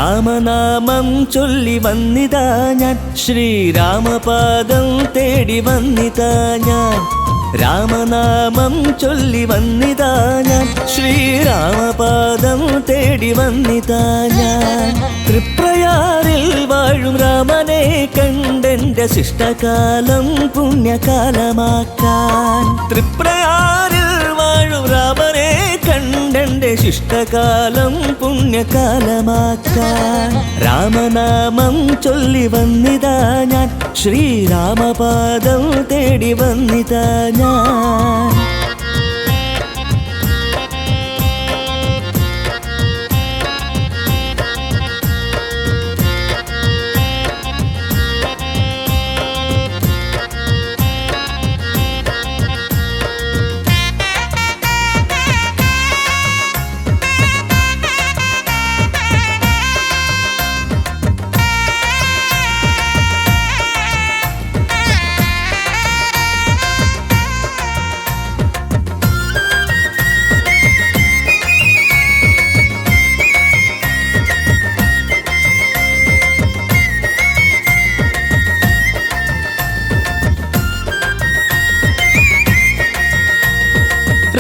രാമനാമം ചൊല്ലി വന്നിതാ ഞാൻ, ശ്രീരാമപാദം തേടി വന്നിതാ ഞാൻ. രാമനാമം ചൊല്ലി വന്നിതാ ഞാൻ, ശ്രീരാമപാദം തേടി വന്നിതാ ഞാൻ. തൃപ്രയാറിൽ വാഴും രാമനെ കണ്ടെന്റെ ശിഷ്ടകാലം പുണ്യകാലമാക്കാൻ. തൃപ്രയാറിൽ വാഴും രാമനെ കണ്ടെന്റെ ശിഷ്ടകാലം പുണ്യകാലമാക്കാൻ. രാമനാമം ചൊല്ലി വന്നിതാ ഞാൻ, ശ്രീരാമപാദം തേടി വന്നിതാ ഞാൻ.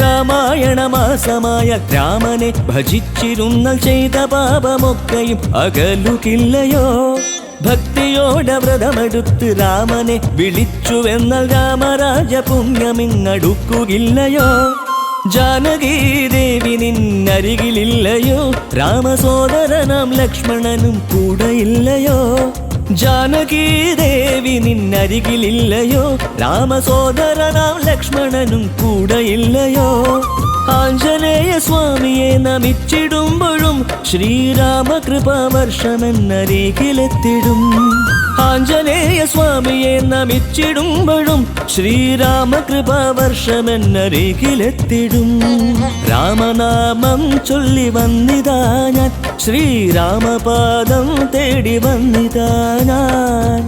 രാമായണമാസമായ രാമനെ ഭജിച്ചിരുന്ന ചെയ്ത പാപമൊക്കെയും അകലുകില്ലയോ? ഭക്തിയോടെ വ്രതമെടുത്ത് രാമനെ വിളിച്ചുവെന്നാൽ രാമരാജ പുണ്യമിങ്ങടുക്കുകില്ലയോ? ജാനകീദേവി നിന്നരികിലില്ലയോ? രാമസോദരനാം ലക്ഷ്മണനും കൂടെയില്ലയോ? ജാനകീദേവി നിന്നരികിലില്ലയോ? രാമസോദരനാം ലക്ഷ്മണനും കൂടെയില്ലയോ? ആഞ്ജനേയ സ്വാമിയെ നമിച്ചിടുമ്പോഴും ശ്രീരാമകൃപാവർഷമെന്നരികിലെത്തിടും. ആഞ്ജനേയ സ്വാമിയെ നമിച്ചിടുമ്പോഴും ശ്രീരാമകൃപാവർഷമെന്നരികിലെത്തിടും. രാമനാമം ചൊല്ലി വന്നിതാ ഞാൻ, ശ്രീരാമപാദം തേടി വന്നിതാ ഞാൻ.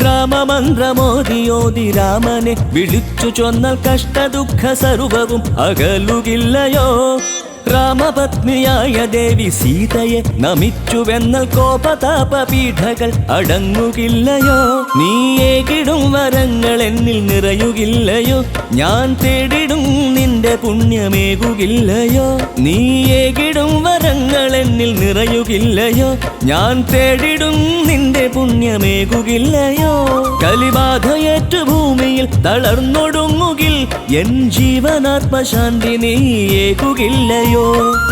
രാമമന്ത്രമോദിയോതി രാമനെ വിളിച്ചു ചൊന്നാൽ കഷ്ടദുഃഖ സർവവും അകലുകില്ലയോ? രാമപത്നിയായ ദേവി സീതയെ നമിച്ചുവെന്നാൽ കോപതാപപീഠകൾ അടങ്ങുകില്ലയോ? നീ ഏകിടും വരങ്ങൾ എന്നിൽ നിറയുകില്ലയോ? ഞാൻ തേടിടും നിന്റെ പുണ്യമേകുകില്ലയോ? നീ ഏകിടും വരങ്ങൾ എന്നിൽ നിറയുകില്ലയോ? ഞാൻ തേടിടും നിന്റെ പുണ്യമേകുകില്ലയോ? കലിബാധയേറ്റു ഭൂമിയിൽ തളർന്നൊടുങ്ങുകിൽ എൻ ജീവനാത്മശാന്തി നീ ഏകുകില്ലയോ?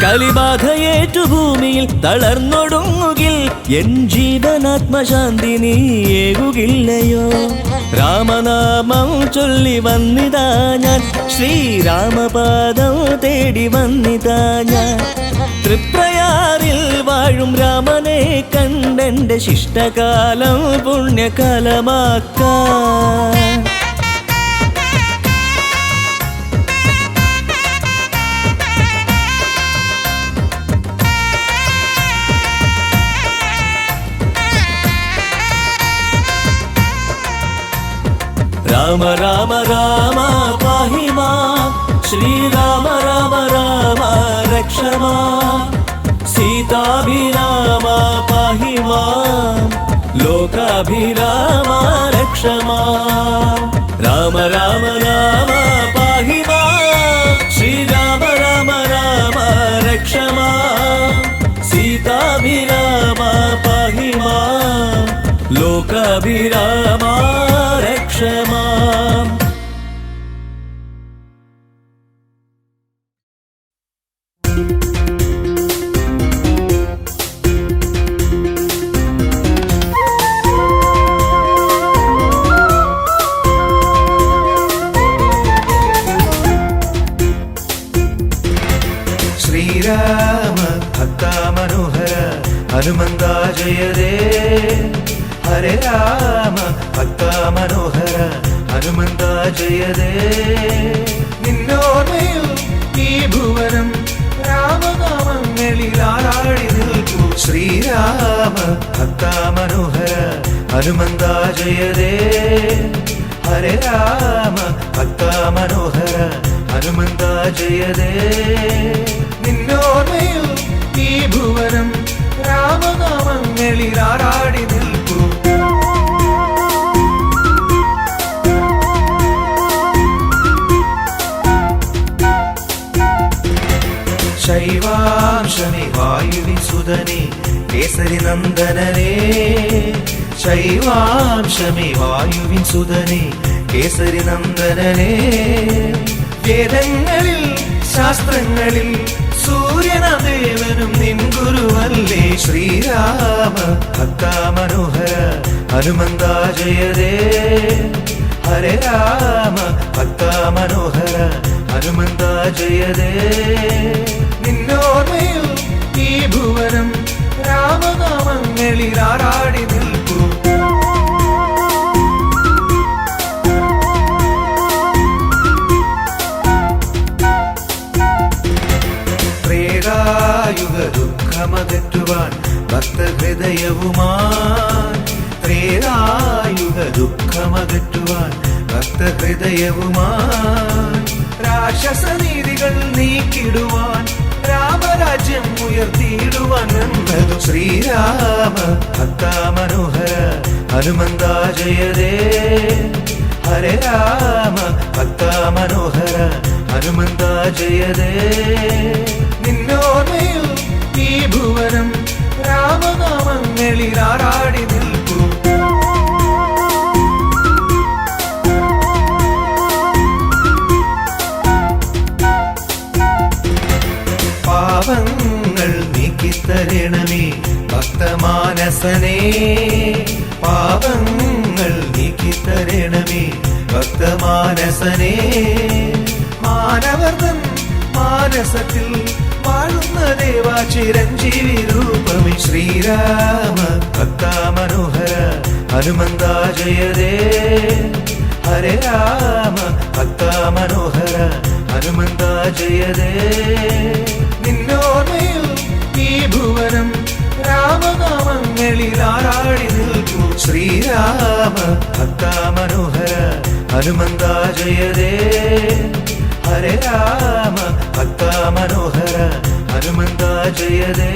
കലിബാധയേറ്റു ഭൂമിയിൽ തളർന്നൊടുങ്ങുകിൽ എൻ ജീവനാത്മശാന്തി നീ ഏകുകില്ലയോ? രാമനാമം ചൊല്ലി വന്നിതാ ഞാൻ, ശ്രീരാമപാദം തേടി വന്നിതാ ഞാൻ. തൃപ്രയാറിൽ വാഴും രാമനെ കണ്ടെന്റെ ശിഷ്ടകാലം പുണ്യകാലമാക്കാൻ. രാമ രാമ രാമ പാഹി മാം, ശ്രീരാമ രാമ രാമ രക്ഷ മാം. സീതാഭിരാമ പാഹി മാം, ലോകാഭിരാമ രക്ഷ മാം. രാമ രാമ രാമ പാഹി മാം, ശ്രീരാമ രാമ രാമ രക്ഷ മാം. സീതാഭിരാമ പാഹി മാം, ലോകാഭിരാമ രക്ഷ മാം. ശ്രീരാമ ഭക്ത മനോഹര ഹനുമന്ത ജയതേ ഹരേ രാമ ഭക്ത മനോഹര ഹനുമന്ത ജയതേ നിന്നോർമ്മയിൽ ഈ ഭുവനം രാമനാമങ്ങളിൽ ആറാടി നിൽക്കൂ ശ്രീരാമ ഭക്ത മനോഹര ഹനുമന്ത ജയതേ ഹരേ രാമ ഭക്ത മനോഹര ഹനുമന്ത ജയതേ നിന്നോർമ്മയിൽ ഈ ഭുവനം രാമനാമങ്ങളിൽ ആറാടി നിൽക്കൂ ശൈവാംശമേ വായുവിൻ സുതനേ കേസരി നന്ദനനേ ശൈവാംശമേ വായുവിൻ സുതനേ കേസരി നന്ദനനേ വേദങ്ങളിൽ ശാസ്ത്രങ്ങളിൽ സൂര്യനദേവനും നിൻ ഗുരുവല്ലേ ശ്രീരാമ ഭക്ത മനോഹര ഹനുമന്ത ജയതേ ഹരേ രാമ ഭക്ത മനോഹര ഹനുമന്ത ജയതേ നിന്നോർമ്മയിൽ ഈ ഭുവനം രാമനാമങ്ങളിൽ ആറാടി നിൽക്കൂ ത്രേതായുഗ ദുഃഖമകറ്റുവാൻ ഭക്തഹൃദയവുമായി ത്രേതായുഗ ദുഃഖമകറ്റുവാൻ ഭക്തഹൃദയവുമായി രാക്ഷസനീതികൾ നീക്കിടുവാൻ രാമരാജ്യം ഉയർത്തിയിടുവാൻ വന്നതു ശ്രീരാമ ഭക്ത മനോഹര ഹനുമന്ത ജയതേ ഹരേ രാമ ഭക്ത മനോഹര ഹനുമന്ത ജയതേ നിന്നോർമ്മയിൽ ഈ ഭുവനം രാമനാമങ്ങളിൽ ആറാടി നിൽക്കൂ പാപങ്ങൾ നീക്കിത്തരണമേ ഭക്തമാനസനേ പാപങ്ങൾ നീക്കിത്തരണമേ ഭക്തമാനസനേ മാനവർദ്ധൻ മാനസത്തിൽ വാഴുന്ന ദേവാ ചിരഞ്ജീവി രൂപമേ ശ്രീരാമ ഭക്ത മനോഹര ഹനുമന്ത ജയതേ ഹരേ രാമ ഭക്ത മനോഹര ഹനുമന്ത ജയതേ നിന്നോർമ്മയിൽ ഈ ഭുവനം രാമനാമങ്ങളിൽ ആറാടി നിൽക്കൂ ശ്രീരാമ ഭക്ത മനോഹര ഹനുമന്ത ജയതേ ഹരേ രാമ ഭക്ത മനോഹര ഹനുമന്ത ജയതേ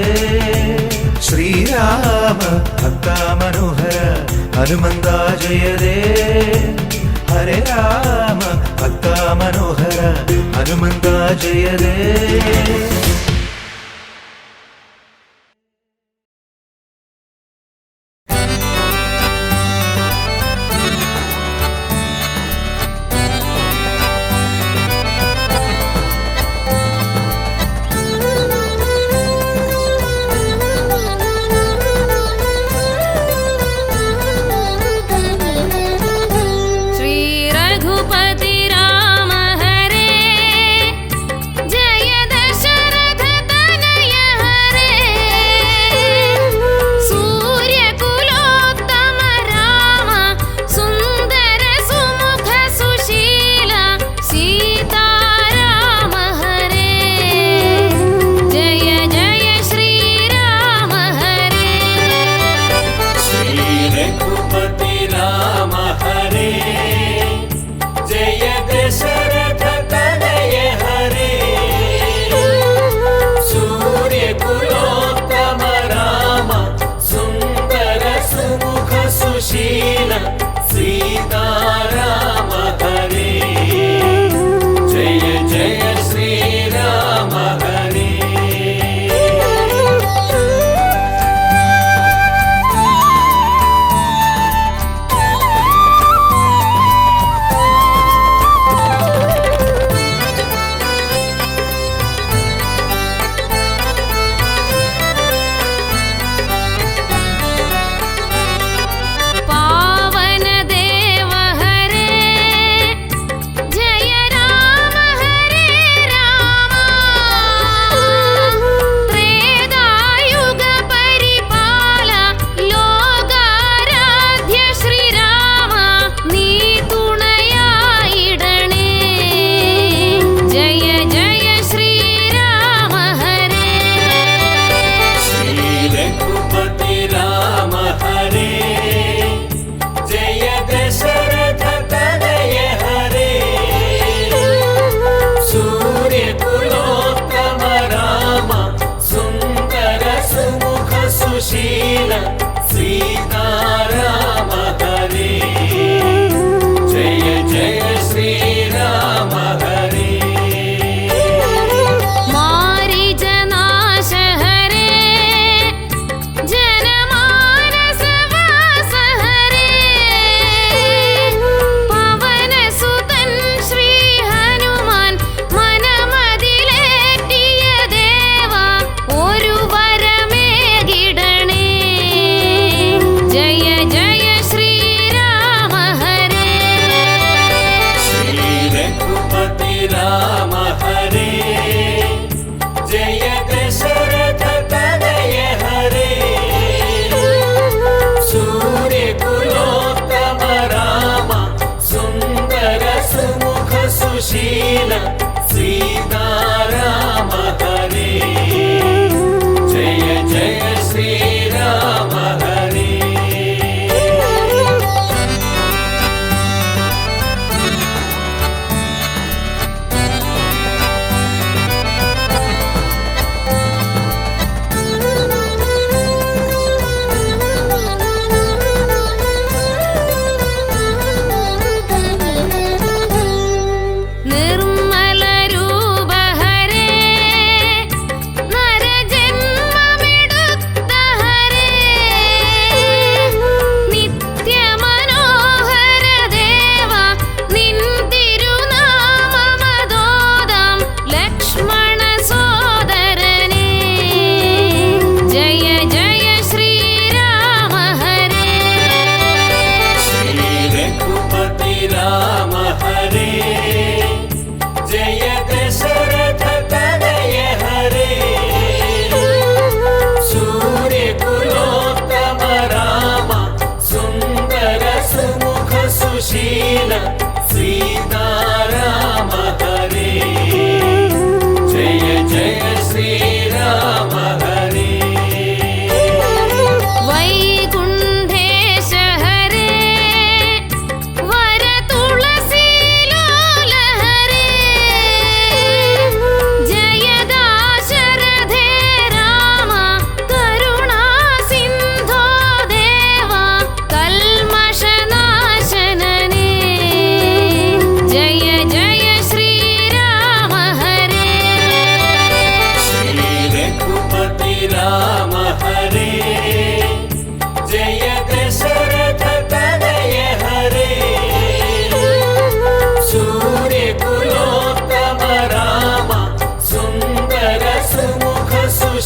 ശ്രീരാമ ഭക്ത മനോഹര ഹനുമന്ത ജയതേ ഹരേ രാമ ഭക്ത മനോഹര ഹനുമന്ത ജയതേ रघुपति राम हरे जय दशरथ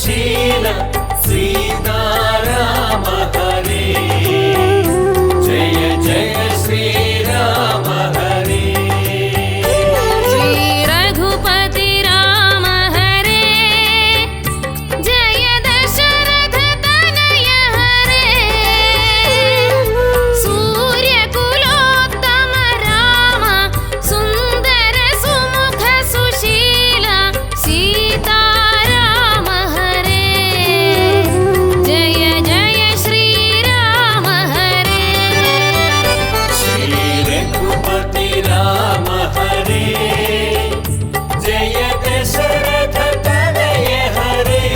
सुशील सीताराम हरे जय जय श्री राम हरे श्री रघुपति राम हरे जय दशरथ तनय हरे सूर्यकुलोत्तम राम सुंदर सुमुख सुशील सीताराम हरे जय जय श्री राम हरे श्री रघुपति राम हरे जय दशरथ तनय हरे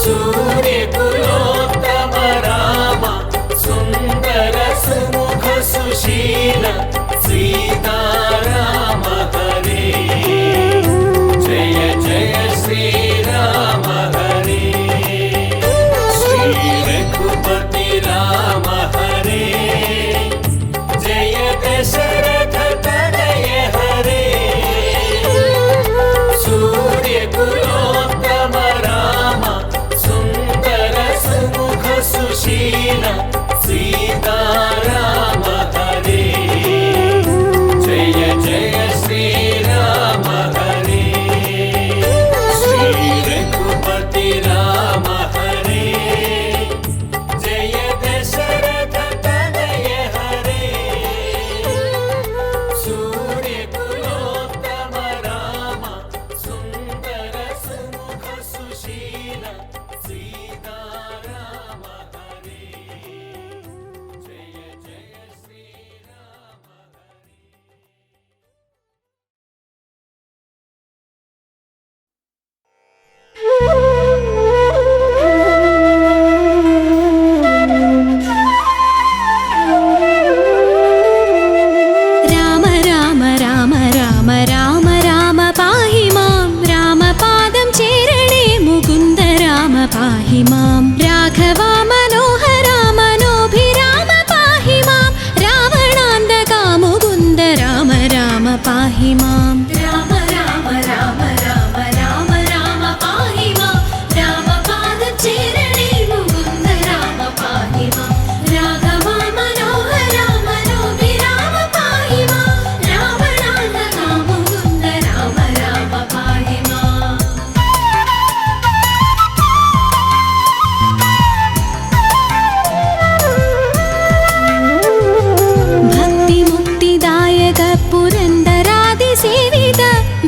सूर्यकुलोत्तम राम सुंदर सुमुख सुशील सीताराम हरे जय जय श्री राम हरे श्री रघुपति राम हरे जय दशरथ तनय हरे सूर्यकुलोत्तम राम सुंदर सुमुख सुशील सीताराम हरे जय जय श्री राम हरे श्री रघुपति राम हरे जय दशरथ तनय हरे सूर्यकुलोत्तम राम सुंदर सुमुख सुशील सीताराम हरे जय जय श्री राम राम राम राम राम राम राम पाहि मां रामपादं चेरणे मुकुन्द राम पाहि मां राघवा मनोहरा मनोभिराम पाहि मां रावणान्तका मुकुन्द राम राम पाहि मां राम राम राम राम राम राम पाहि मां रामपादं चेरणे मुकुन्द राम पाहि मां राघवा मनोहरा मनोभिराम पाहि मां रावणान्तका मुकुन्द राम राम पाहि मां भक्तिमुक्तिदायक पुरन्दरादिसेवित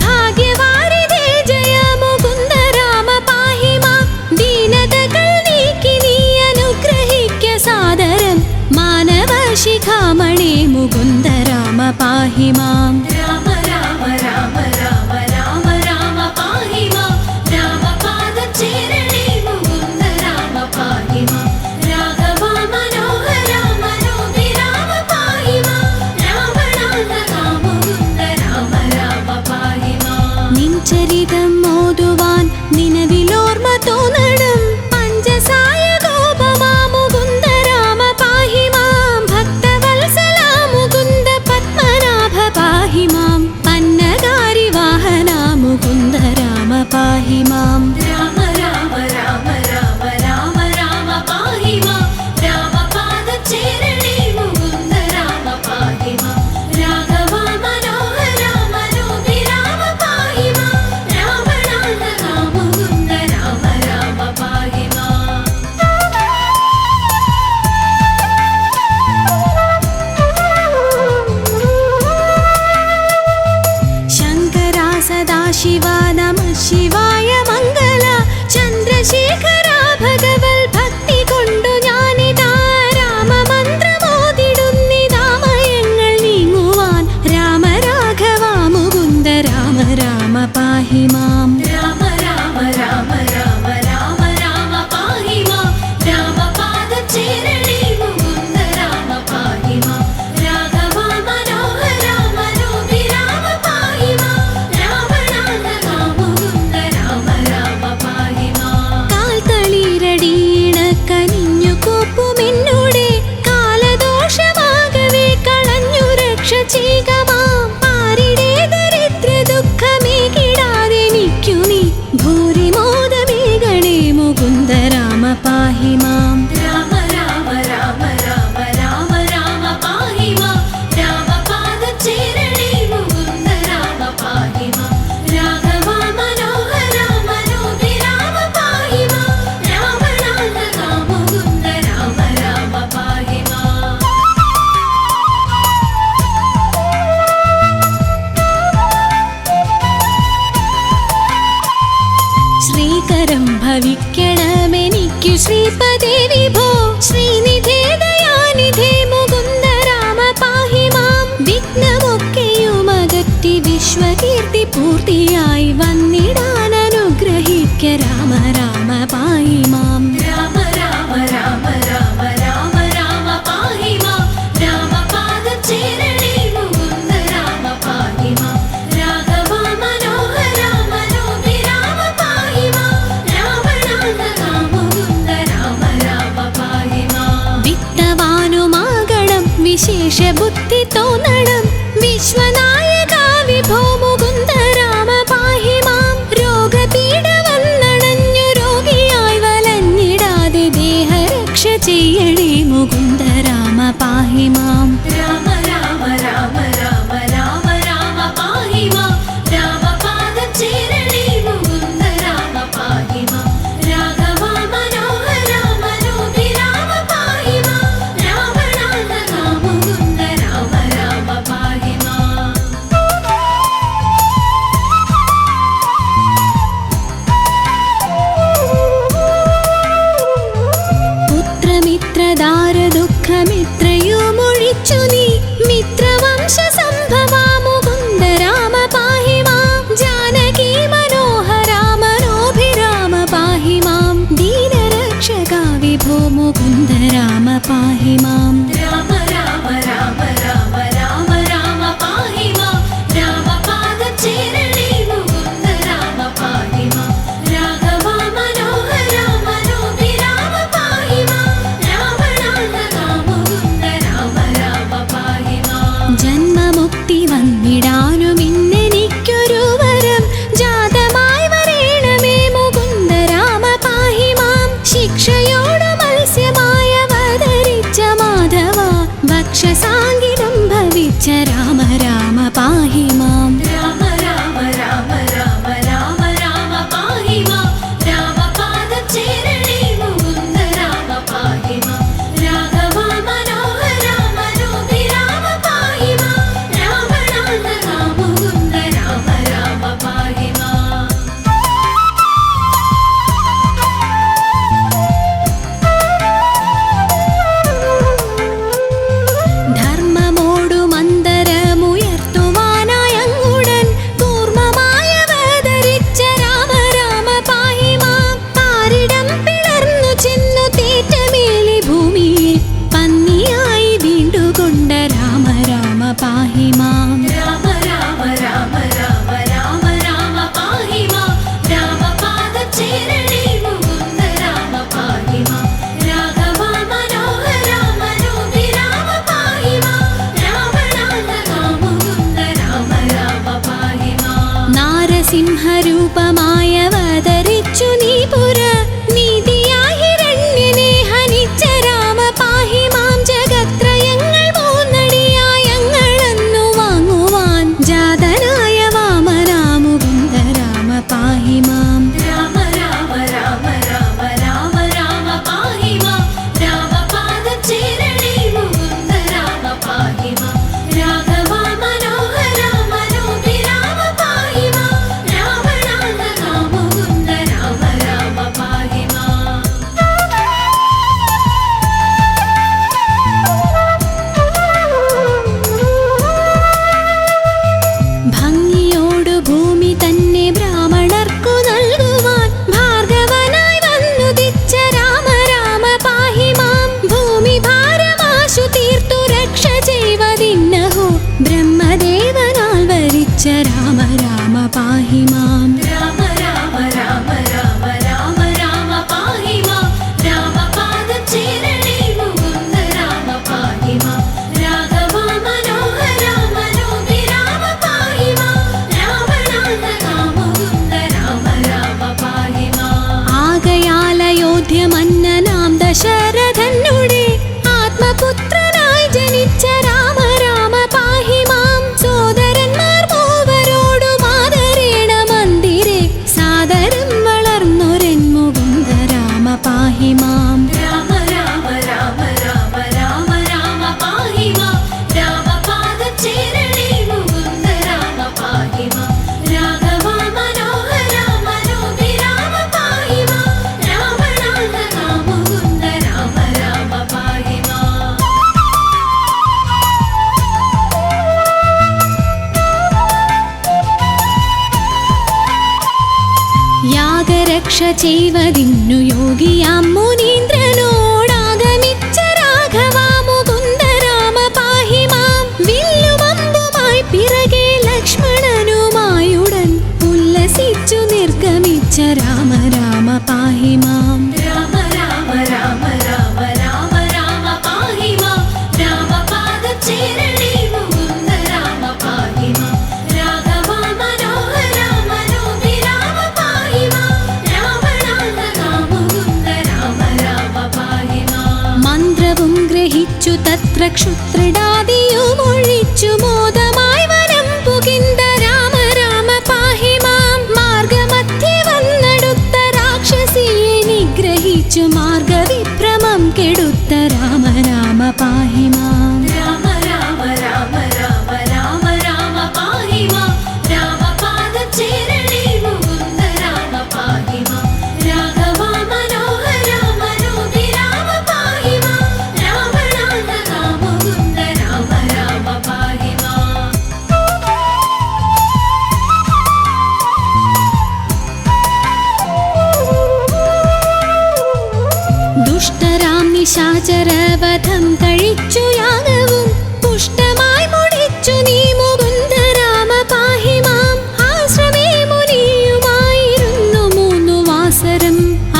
भाग्यवारिधे जय मुकुन्द राम पाहि मां दीनतകൾ നീക്കി നീ അനുഗ്രഹിക്ക സാദരം മാനവ ശിഖാമണി മുകുന്ദ രാമ പാഹി മാം രാമ രാമ രാമ രാമ രാമ രാമ പാഹി മാം രാമപാദം ചേരണേ മുകുന്ദ രാമ പാഹി മാം രാഘവ മനോഹര മനോഭിരാമ പാഹി മാം രാവണാന്തക മുകുന്ദ രാമ രാമ പാഹി മാം നിൻ ചരിതം മോതുവാൻ നിലവിലോർമ്മ തോന്നണം പഞ്ചസായ ഗോപമാ മുകുന്ദ രാമ പാഹി മാം ഭക്തവത്സല മുകുന്ദ പത്മനാഭ പാഹി മാം പന്നഗാരി വാഹന മുകുന്ദ രാമ പാഹി മാം രാമ രാമ രാമ രാമ രാമ രാമ പാഹി മാം രാമപാദം ചേരണേ മുകുന്ദ രാമ പാഹി മാം രാഘവ മനോഹര മനോഭിരാമ പാഹി മാം രാവണാന്തക മുകുന്ദ രാമ രാമ പാഹി മാം ശങ്കരാ സദാശിവ നമഃ ശിവായ മംഗള ചന്ദ്രശേഖര ഭഗവൽ ഭക്തി കൊണ്ടു ഞാനിതാ രാമമന്ത്രമോതിടുന്നിതാമയങ്ങൾ നീങ്ങുവാൻ രാമ രാഘവ മുകുന്ദ രാമ രാമ പാഹി മാം രാമ രാമ രാമ രാമ രാമ രാമ പാഹി മാം രാമപാദം ചേരണേ മുകുന്ദ രാമ പാഹി മാം രാഘവ മനോഹര മനോഭിരാമ പാഹി മാം രാവണാന്തക സങ്കടം ഭവിക്കണമെനിക്കു ശ്രീപദേ വിഭോ ശ്രീനിധേ ദയാനിധേ മുകുന്ദ രാമ പാഹി മാം വിഘ്നമൊക്കെയുമകറ്റി വിശ്വകീർത്തി പൂർത്തിയായി വന്നിടാൻ അനുഗ്രഹിക്ക രാമ രാമ പാഹി മാം രാമ രാമ രാമ രാമ രാമ രാമ പാഹി മാം രാമപാദം ചേരണേ മുകുന്ദ രാമ പാഹി മാം രാഘവ മനോഹര മനോഭിരാമ പാഹി മാം രാവണാന്തക മുകുന്ദ രാമ രാമ പാഹി മാം വിത്തവാനുമാകണം വിശേഷ ബുദ്ധി തോന്നണം വിശ്വനായക വിഭോ മുകുന്ദ രാമ പാഹി മാം രോഗപീഡ വന്നണഞ്ഞു രോഗിയായി വലഞ്ഞിടാതെ ദേഹരക്ഷ ചെയ്യണേ മുകുന്ദ രാമ പാഹി മാം രാമ രാമ രാമ രാമ രാമ രാമ പാഹി മാം രാമപാദം ചേരണേ മുകുന്ദ രാമ പാഹി മാം രാഘവ മനോഹര മനോഭിരാമ പാഹി മാം രാവണാന്തക മുകുന്ദ രാമ രാമ പാഹി മാം പുത്രമിത്രദാര ദുഃഖമിത്രയുമൊഴിച്ചു നീ മിത്രവംശ സംഭവാ മുകുന്ദ രാമ പാഹി മാം ജാനകി മനോഹര മനോഭിരാമ പാഹി മാം ദീനരക്ഷക വിഭോ മുകുന്ദ രാമ പാഹി മാം രാമ രാമ രാമ രാമ രാമ രാമ പാഹി മാം രാമപാദം ചേരണേ മുകുന്ദ രാമ പാഹി മാം രാഘവ മനോഹര മനോഭിരാമ പാഹി മാം രാവണാന്തക മുകുന്ദ രാമ രാമ പാഹി മാം ജന്മമുക്തി വന്നിടാനും ഇന്നെനിക്കൊരു വരം ജാതമായി വരേണമേ മുകുന്ദ രാമ പാഹി മാം ശിക്ഷയോട് മത്സ്യമായ അവതരിച്ച മാധവ ഭക്ഷസാങ്കിതം ഭവിച്ച രാമ രാമ പാഹി മാം രാമ രാമ രാമ രാമ രാമ രാമ പാഹി മാം രാമപാദം ചേരണേ മുകുന്ദ രാമ പാഹി മാം രാഘവ മനോഹര മനോഭിരാമ പാഹി മാം രാവണാന്തക മുകുന്ദ രാമ രാമ പാഹി മാം ധർമ്മമോടു മന്ദരമുയർത്തുവാനായങ്ങുടൻ കൂർമ്മമായവതരിച്ച രാമ രാമ പാഹി മാം പാരിടം പിളർന്നു ചെന്നു തേറ്റമേലി ഭൂമിയെ പന്നിയായി വീണ്ടുകൊണ്ട രാമ രാമ പാഹി മാം രാമ രാമ രാമ രാമ രാമ രാമ പാഹി മാം രാമപാദം ചേരണേ മുകുന്ദ രാമ പാഹി മാം രാഘവ മനോഹര മനോഭിരാമ പാഹി മാം രാവണാന്തക മുകുന്ദ രാമ രാമ പാഹി മാം നാരസിംഹരൂപമായവതരിച്ചു നീ പുര നീതിയായി ഹിരണ്യനെ ഹനിച്ച രാമ പാഹി മാം ജഗത്രയങ്ങൾ മൂന്നടിയായങ്ങളെന്നു വാങ്ങുവാൻ ജാതനായ വാമനാ മുകുന്ദ രാമ പാഹി മാം രാമ രാമ രാമ രാമ രാമ രാമ പാഹി മാം രാമപാദം ചേരണേ മുകുന്ദ രാമ പാഹി മാം രാഘവ മനോഹര മനോഭിരാമ പാഹി മാം രാവണാന്തക മുകുന്ദ രാമ രാമ പാഹി മാം ഭംഗിയോടു ഭൂമി തന്നെ ബ്രാഹ്മണർക്കു നൽകുവാൻ ഭാർഗവനായി വന്നുദിച്ച രാമ രാമ പാഹി മാം ഭൂമി ഭാരമാശു തീർത്തു രക്ഷ ചെയ്വതിന്നഹോ ബ്രഹ്മദേവനാൽ വരിച്ച രാമ രാമ പാഹി മാം രാമ രാമ രാമ രാമ രാമ രാമ പാഹി മാം രാമപാദം ചേരണേ മുകുന്ദ രാമ പാഹി മാം രാഘവ മനോഹര മനോഭിരാമ പാഹി മാം രാവണാന്തക മുകുന്ദ രാമ രാമ പാഹി മാം ആകയാൽ അയോധ്യമന്നനാം ദശരഥനുടെ ആത്മപുത്രനായി ജനിച്ച രാമ രാമ പാഹി മാം സോദരന്മാർ മൂവരോടും ആദരേണമൻ രാഗരക്ഷ ചെയ്വതിന്നു യോഗിയാം മുനീന്ദ്രനോടാഗമിച്ച രാഘവാ മുകുന്ദ രാമ പാഹി മാം. വില്ലുമമ്പുമായി പിറകെ ലക്ഷ്മണനുമായുടൻ ഉല്ലസിച്ചു നിർഗമിച്ച രാമ രാമ പാഹി മാം. രാമ രാമ രാമ രാമ രാമ രാമ പാഹി മാം. രാമപാദചേരണേ മുകുന്ദ രാമ പാഹി മാം. രാഘവാ മനോഹര മനോഭിരാമ പാഹി മാം. രാവണാന്തകാ മുകുന്ദ രാമ രാമ പാഹി മാം. മന്ത്രവും ഗ്രഹിച്ചു തത്ര ക്ഷുത്രിടാദിയുമൊഴിച്ചു മോദമായി വനം പുകിന്ദ രാമ രാമ പാഹി മാം. മാർഗമധ്യേ വന്നടുത്ത രാക്ഷസിയെ നിഗ്രഹിച്ചു മാർഗവിഭ്രമം കെടുത്ത രാമ രാമ പാഹി മാം. രാമ രാമ രാമ രാമ രാമ രാമ പാഹി മാം. രാമപാദചേരണേ മുകുന്ദ രാമ പാഹി മാം. രാഘവാ മനോഹര മനോഭിരാമ പാഹി മാം. രാവണാന്തകാ മുകുന്ദ രാമ രാമ പാഹി മാം. ദുഷ്ടരാം നിശാചരവധം കഴിച്ചു യാഗവും പുഷ്ടമായി മുടിച്ചു നീ മുകുന്ദ രാമ പാഹി മാം. ആശ്രമേ മുനിയുമായിരുന്നു 3 വാസരം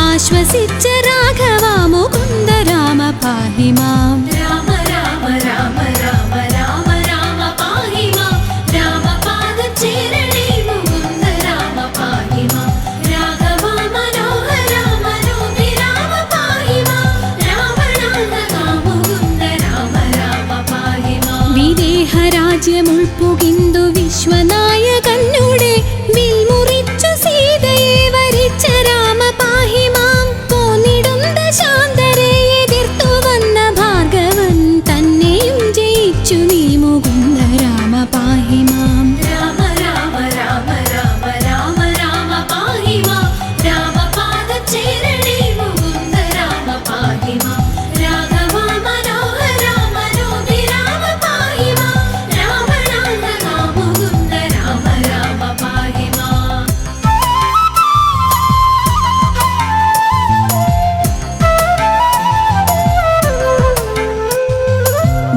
ആശ്വസിച്ച രാഘവാ മുകുന്ദ രാമ പാഹി മാം. രാമ രാമ രാമ രാമ രാമ രാമ പാഹി മാം. രാമപാദചേരണേ മുകുന്ദ രാമ പാഹി മാം. രാഘവാ മനോഹര മനോഭിരാമ പാഹി മാം. രാവണാന്തകാ മുകുന്ദ രാമ രാമ പാഹി മാം. വിദേഹരാജ്യമുൾപ്പുകിന്തു വിശ്വനായകനുടെ വിൽമുറിച്ചു സീതയെ വരിച്ച രാമ പാഹി മാം. പോന്നിടും ദശാന്തരെ എതിർത്തു വന്ന ഭാർഗവൻ തന്നെയും ജയിച്ചു നീ മുകുന്ദ രാമ പാഹി മാം. രാമ രാമ രാമ രാമ രാമ രാമ പാഹി മാം. രാമപാദചേരണേ മുകുന്ദ രാമ പാഹി മാം. രാഘവാ മനോഹര മനോഭിരാമ പാഹി മാം. രാവണാന്തകാ മുകുന്ദ രാമ രാമ പാഹി മാം.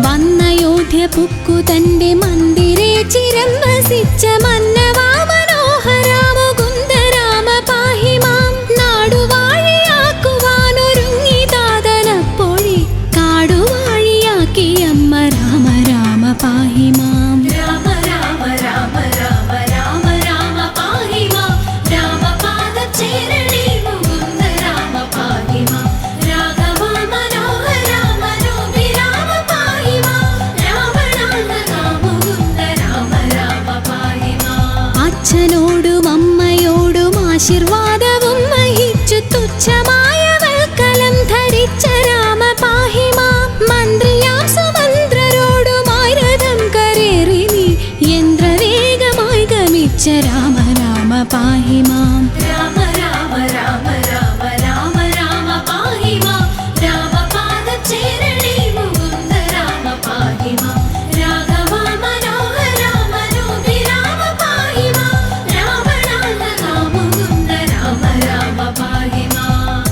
വന്നയോധ്യ പുക്കു തന്റെ മന്ദിരേ ചിരം വസിച്ച മന്നവാ മനോഹര മുകുന്ദ രാമ പാഹി മാം. നാടുവാഴിയാക്കുവാനൊരുങ്ങി താതനപ്പോഴേ കാടുവാഴിയാക്കി അമ്മ രാമ രാമ പാഹി മാം. രാമ രാമ രാമ രാമ രാമ രാമ പാഹി മാം. രാമപാദചേരണേ മുകുന്ദ രാമ പാഹി മാം. രാഘവാ മനോഹര മനോഭിരാമ പാഹി മാം. രാവണാന്തകാ മുകുന്ദ രാമ രാമ പാഹി മാം. അച്ഛനോടും അമ്മയോടും ആശീർവാദവും വഹിച്ചു തുച്ഛമായ വൽക്കലം ധരിച്ച രാമ പാഹി മാം. മന്ത്രിയാം സുമന്ത്രരോടുമായി രഥം കരേറി നീ യന്ത്രവേഗമായി ഗമിച്ച രാമ രാമ പാഹി മാം. രാമ രാമ രാമ രാമ രാമ രാമ പാഹി മാം. രാമപാദചേരണേ മുകുന്ദ രാമ പാഹി മാം. രാഘവാ മനോഹര മനോഭിരാമ പാഹി മാം. രാവണാന്തകാ മുകുന്ദ രാമ രാമ പാഹി മാം.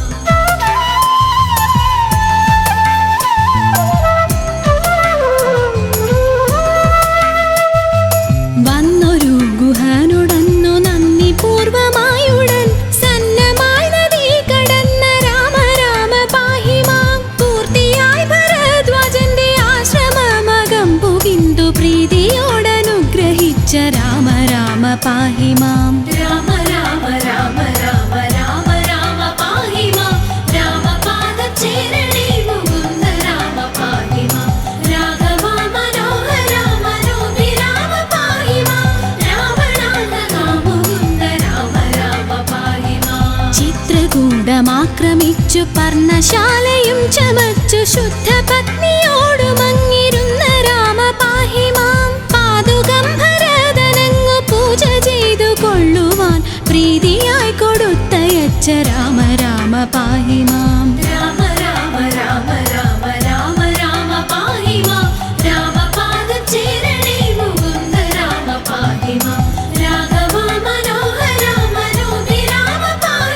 വന്നൊരു ഗുഹനുടന്നു നന്ദി പൂർവമായുടൻ സന്നമായി നദി കടന്ന രാമ രാമ പാഹി മാം. പൂർത്തിയായി ഭരദ്വാജന്റെ ആശ്രമമകം പുകിന്തു പ്രീതിയോടനുഗ്രഹിച്ച രാമ രാമ പാഹി മാം. രാമ രാമ രാമ രാമ രാമ രാമ പാഹി മാം. രാമപാദചേരണേ മുകുന്ദ രാമ പാഹി മാം. രാഘവാ മനോഹര മനോഭിരാമ പാഹി മാം. രാവണാന്തകാ മുകുന്ദ രാമ രാമ പാഹി മാം. ചിത്രകൂടമാക്രമിച്ചു പർണശാലയും ചമച്ചു ശുദ്ധ പത്നിയോടുമങ്ങിരുന്ന രാമ പാഹി മാം. പാതുകം ഭരതനങ്ങു പൂജ ചെയ്തു കൊള്ളുവാൻ പ്രീതിയായി കൊടുത്തയച്ച രാമ രാമ പാഹി മാം. രാമ രാമ രാമ രാമ രാമ രാമ പാഹി മാം. രാമപാദചേരണേ മുകുന്ദ രാമ പാഹി മാം. രാഘവാ മനോഹര മനോഭിരാമ പാഹി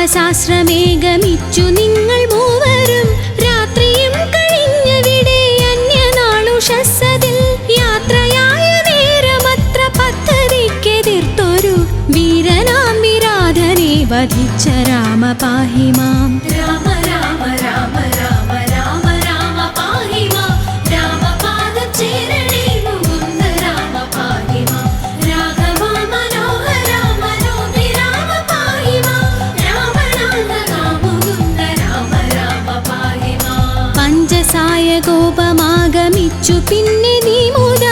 പാദശാസ്ത്രമേകമിച്ചു നിങ്ങൾ മൂവരും രാത്രിയും കഴിഞ്ഞവിടെ അന്യനാളുഷസ്സതിൽ യാത്രയായ നേരമത്ര പദ്ധതിക്കെതിർത്തൊരു വീരനാം വിരാധനെ വധിച്ച രാമ പാഹി മാം. രാമ രാമ രാമ രാമ രാമ രാമ പാഹി മാം. രാമപാദചേരണേ മുകുന്ദ രാമ പാഹി മാം. രാഘവ മനോഹര മനോഹി രാമ പാഹി മാം. രാവണാന്തക മുകുന്ദ രാമ രാമ പാഹി മാം. പഞ്ചസായ കോപമാഗമിച്ചു പിന്നെ നീ മുത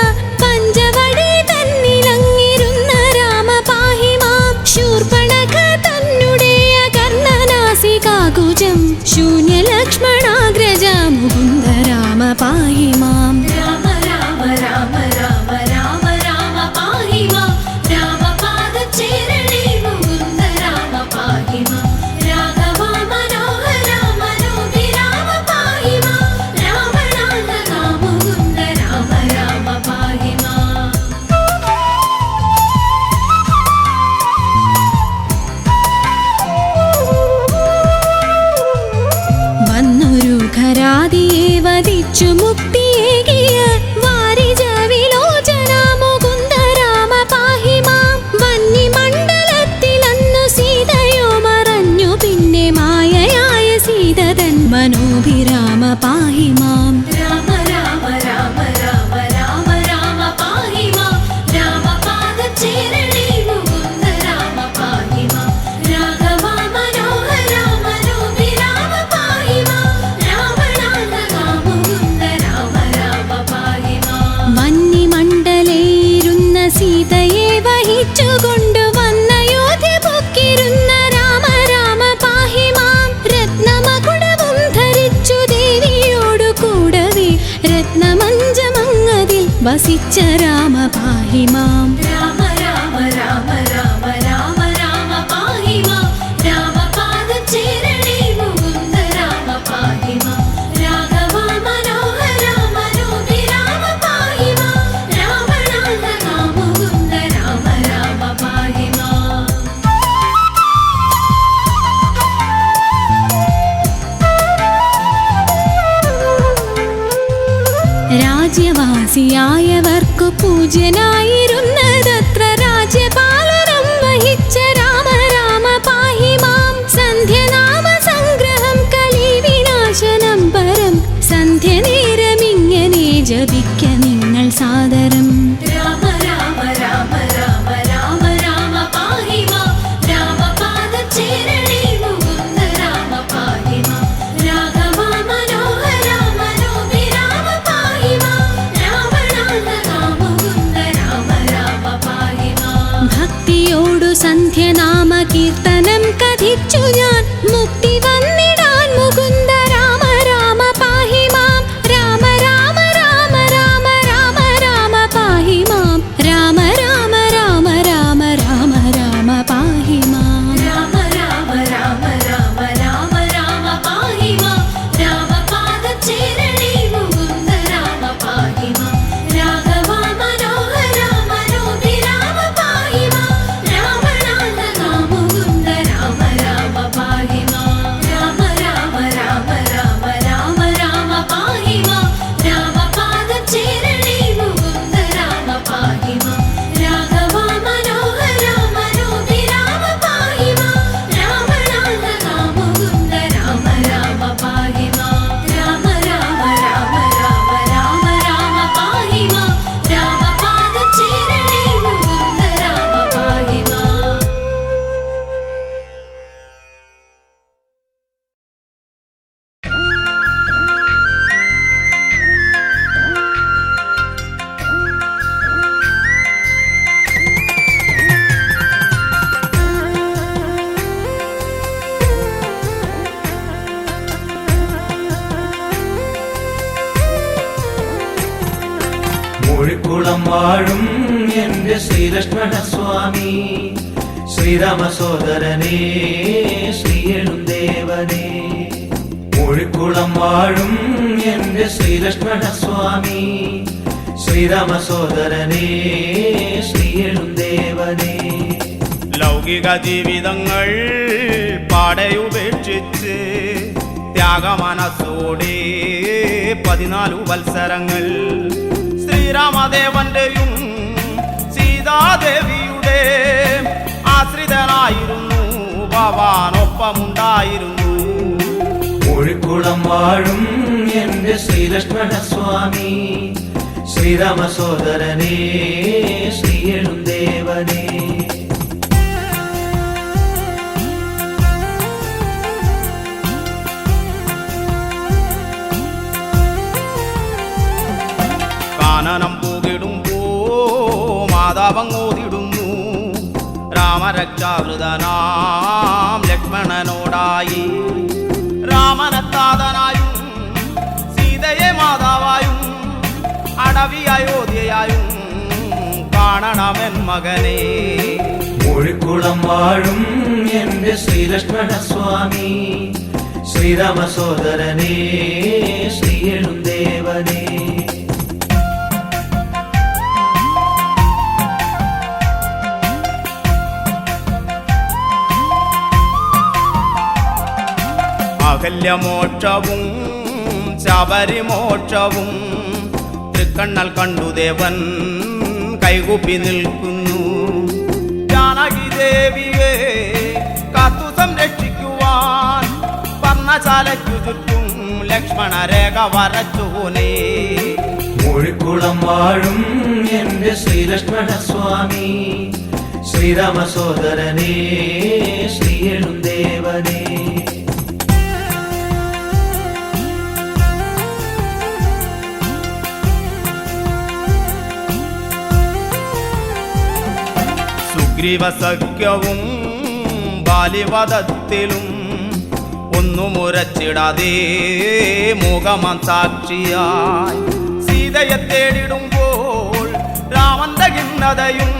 പഞ്ചവടി തന്നിലങ്ങിരുന്ന രാമ പാഹി മാം. ശൂർപ്പണഖ തന്നുടേയ കർണനാസികാകുജം ശൂന്യലക്ഷ്മണാഗ്രജ മുകുന്ദ രാമ പാഹി മാം. രാമ രാമ രാമ രാമ രാമ രാമ പാഹി മാം. രാമപാദചേരണേ മുകുന്ദ രാമ പാഹി മാം. രാഘവ മനോഹര മനോഹി രാമ പാഹി മാം. രാവണാന്തക മുകുന്ദ രാമ രാമ പാഹി മാം. വന്നൊരു ഖരാദിയെ വധിച്ചു മുക്തിയേകിയ വാരിജ വിലോചന മുകുന്ദ രാമ പാഹി മാം. വന്യമണ്ഡലത്തിലന്നു സീതയോ മറഞ്ഞു പിന്നെ മായയായ സീതതൻ മനോഭിരാമ പാഹി മാം. രാമ രാമ രാമ രാമ രാമ രാമ പാഹി മാം. രാമപാദചേരണേ മുകുന്ദ രാമ പാഹി മാം. രാഘവ മനോഹര മനോഹി രാമ പാഹി മാം. രാവണാന്തക മുകുന്ദ രാമ രാമ പാഹി മാം. വന്യമണ്ഡലയിരുന്ന സീതയെ വഹിച്ചുകൊണ്ടു വന്ന യോധ്യ പൊക്കിരുന്ന രാമ രാമ പാഹി മാം. രത്നമകുടവും ധരിച്ചു ദേവിയോടു കൂടവേ രത്നമഞ്ചമങ്ങതിൽ വസിച്ച രാമ പാഹി മാം. രാമ രാമ രാമ രാമ രാമ രാമ പാഹി മാം. രാമപാദചേരണേ മുകുന്ദ രാമ പാഹി മാം. രാഘവ മനോഹര മനോഹി രാമ പാഹി മാം. രാവണാന്തക മുകുന്ദ രാമ രാമ പാഹി മാം. രാജ്യവാസിയായവർക്കു പൂജ്യനായിരുന്നതത്ര രാജ്യപാലനം വഹിച്ച രാമ രാമ പാഹി മാം. സന്ധ്യനാമ സംഗ്രഹം കലിവിനാശനം പരം സന്ധ്യനേരമിങ്ങനെ ജപിക്ക നിങ്ങൾ സാദരം. രാമ രാമ രാമ രാമ രാമ രാമ പാഹി മാം. രാമപാദചേരണേ മുകുന്ദ രാമ പാഹി മാം. രാഘവ മനോഹര മനോഹി രാമ പാഹി മാം. രാവണാന്തക മുകുന്ദ രാമ രാമ പാഹി മാം. ഭക്തിയോടു സന്ധ്യനാമ കീർത്തനം കഥിച്ചു ഞാൻ മുക്തി വന്നിടാൻ മുകുന്ദ രാമ രാമ പാഹി മാം. രാമ രാമ രാമ രാമ രാമ രാമ പാഹി മാം. രാമ രാമ രാമ രാമ രാമ രാമ പാഹി മാം. രാമ രാമ രാമ രാമ രാമ രാമ പാഹി മാം. രാമപാദചേരണേ മുകുന്ദ രാമ പാഹി മാം. രാഘവ മനോഹര മനോഹി രാമ പാഹി മാം. രാവണാന്തക മുകുന്ദ രാമ രാമ പാഹി മാം. രാമ രാമ രാമ രാമ രാമ രാമ പാഹി മാം. രാമപാദചേരണേ മുകുന്ദ രാമ പാഹി മാം. രാഘവ മനോഹര മനോഹി രാമ പാഹി മാം. രാവണാന്തക മുകുന്ദ രാമ രാമ പാഹി മാം. രാമ രാമ രാമ രാമ രാമ രാമ പാഹി മാം. രാമപാദചേരണേ മുകുന്ദ രാമ പാഹി മാം. മൂഴിക്കുളം വാഴും എന്റെ ശ്രീലക്ഷ്മണ സ്വാമി, ശ്രീരാമ സോദരനേ ശ്രീയെഴും ദേവനേ. മൂഴിക്കുളം വാഴും എന്റെ ശ്രീലക്ഷ്മണ സ്വാമി, ശ്രീരാമ സോദരനേ ശ്രീയെഴും ദേവനേ. ലൗ ലൗകിക ജീവിതങ്ങൾ പാടയുപേക്ഷിച്ച് ത്യാഗമനസ്സോടെ 14 വത്സരങ്ങൾ ശ്രീരാമദേവന്റെയും സീതാദേവിയുടെ ആശ്രിതനായിരുന്നു. ഭവാനൊപ്പമുണ്ടായിരുന്നു. കോഴിക്കുളം വാഴും എന്റെ ശ്രീലക്ഷ്മണസ്വാമി, ശ്രീരാമ സോദരനേ, ശ്രീയെഴുന്തേവനേ. കാനനം പൂകിടുമ്പോ മാതാവങ്ങോതിടുന്നു. രാമരക്ഷാകൃതനാം ലക്ഷ്മണനോടായി രാമനത്താതനായും സീതയെ മാതാവായും അടവി അയോധ്യയായും കാണണമെൻ മകനെ. കോഴിക്കുളം വാഴും എന്റെ ശ്രീലക്ഷ്മണസ്വാമി, ശ്രീരാമ സോദരനേ, ശ്രീയെഴുന്തേവനേ. അകല്യമോക്ഷവും ശബരിമോക്ഷവും തൃക്കണ്ണൽ കണ്ടു ദേവൻ കൈകൂപ്പി നിൽക്കുന്നു. ജാനകി ദേവിയെ കാത്തു സംരക്ഷിക്കുവാൻ പർണശാലയ്ക്കു ചുറ്റും ലക്ഷ്മണ രേഖ വരച്ചോനേ. കോഴിക്കുളം വാഴും എന്റെ ശ്രീലക്ഷ്മണസ്വാമി, ശ്രീരാമ സോദരനേ, ശ്രീയെഴുന്തേവനേ. സുഗ്രീവസഖ്യവും ബാലിവധത്തിലും ഒന്നു മുരച്ചിടാതെ മൂകമാം സാക്ഷിയായി സീതയെ തേടിടുമ്പോൾ രാമന്റെ ഖിന്നതയും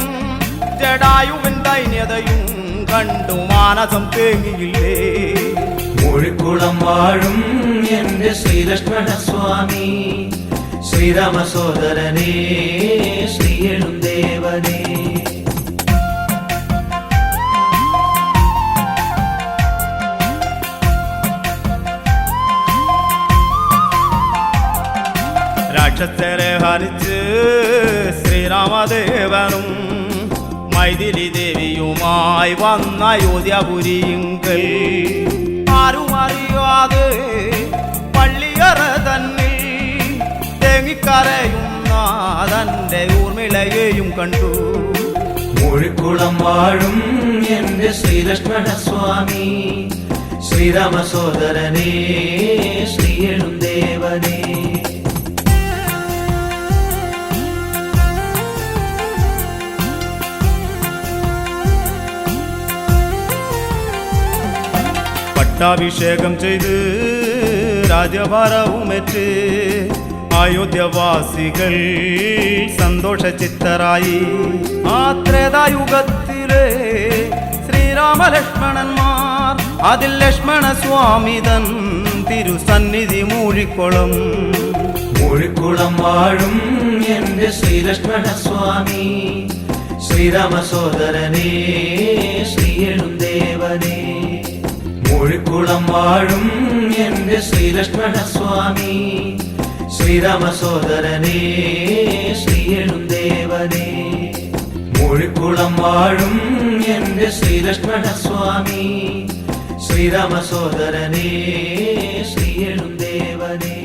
ജടായുവിൻ ദൈന്യതയും കണ്ടു മാനസം തേങ്ങിയില്ലേ. കോഴിക്കുളം വാഴും എന്റെ ശ്രീലക്ഷ്മണസ്വാമി, ശ്രീരാമ സോദരനേ, ശ്രീയെഴുന്തേവനേ. രാക്ഷസരെ ഹരിച്ച് ശ്രീരാമദേവനും മൈഥിലി ദേവിയുമായി വന്ന അയോധ്യപുരിയിങ്കൽ ആരും അറിയാതെ പള്ളിയറ തന്നിൽ തേങ്ങിക്കരയുന്ന തന്റെ ഊർമിളയെയും കണ്ടു. കോഴിക്കുളം വാഴും എന്റെ ശ്രീലക്ഷ്മണസ്വാമി, ശ്രീരാമ സോദരനേ, ശ്രീയെഴുന്തേവനേ. പട്ടാഭിഷേകം ചെയ്ത് രാജഭാരവുമേറ്റ് അയോധ്യവാസികൾ സന്തോഷചിത്തരായി. ആ ത്രേതായുഗത്തിലെ ശ്രീരാമലക്ഷ്മണന്മാർ അതിൽ ലക്ഷ്മണസ്വാമി തൻ തിരുസന്നിധി മൂഴിക്കുളം. കോഴിക്കുളം വാഴും എന്റെ ശ്രീലക്ഷ്മണസ്വാമി, ശ്രീരാമ സോദരനേ, ശ്രീയെഴുന്തേവനേ. കോഴിക്കുളം വാഴും എന്റെ ശ്രീലക്ഷ്മണസ്വാമി, ശ്രീരാമ സോദരനേ, ശ്രീയെഴുന്തേവനേ. കോഴിക്കുളം വാഴും എന്റെ ശ്രീലക്ഷ്മണസ്വാമി, ശ്രീരാമ സോദരനേ, ശ്രീയെഴുന്തേവനേ.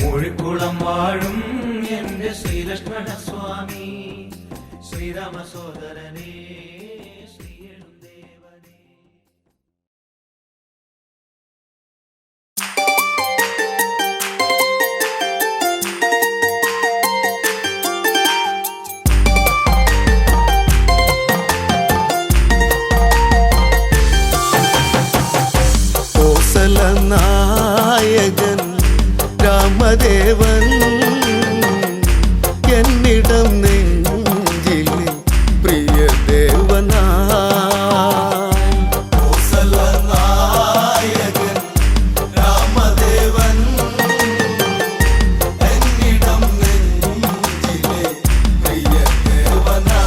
കോഴിക്കുളം വാഴും എന്റെ ശ്രീലക്ഷ്മണസ്വാമി, ശ്രീരാമ സോദരനേ, ശ്രീയെഴുന്തേവനേ. നായകൻ രാമദേവൻ എന്നിടം നെഞ്ചിലെ പ്രിയ ദേവനാ. നായകൻ രാമദേവൻ എന്നിടം നെഞ്ചിലെ പ്രിയ ദേവനാ.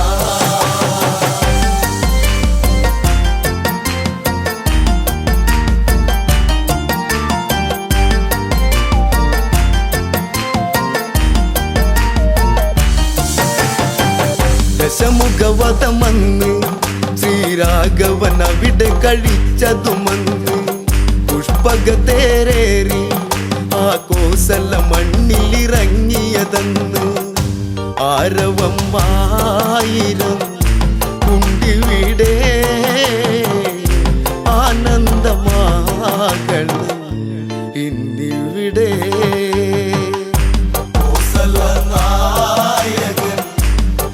ഭാഗവതമന്ന് ശ്രീരാഘവൻ അവിടെ കഴിച്ചതുമന്ന് പുഷ്പകത്തേരേറി ആ കോസല മണ്ണിലിറങ്ങിയതെന്ന് ആരവം ആയിരം ഉണ്ടിവിടെ ആനന്ദമാകണം ഇന്നിവിടെ കോസലനായകൻ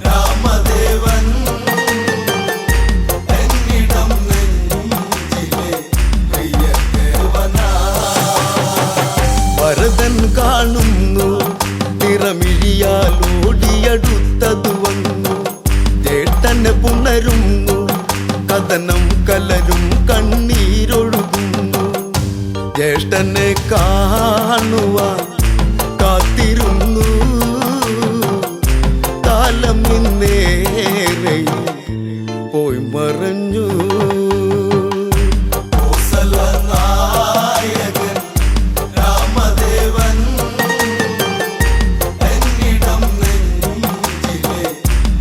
രാമദേവൻ എന്നിടം നെഞ്ചിലെ പ്രിയദേവനാ. ഭരതൻ കാണുന്നു നിറമിഴിയാലോടിയടുത്തതു വന്നു ചേട്ടനെ പുണരുന്നു കഥനം കലരും കണ്ണീരൊഴുകുന്നു ജ്യേഷ്ഠനെ കാണുവാൻ കാത്തിരുന്നു കാലം ഇന്നേറെ പോയി മറഞ്ഞു കോസലനായകൻ രാമദേവൻ എന്നിടം നെഞ്ചിലെ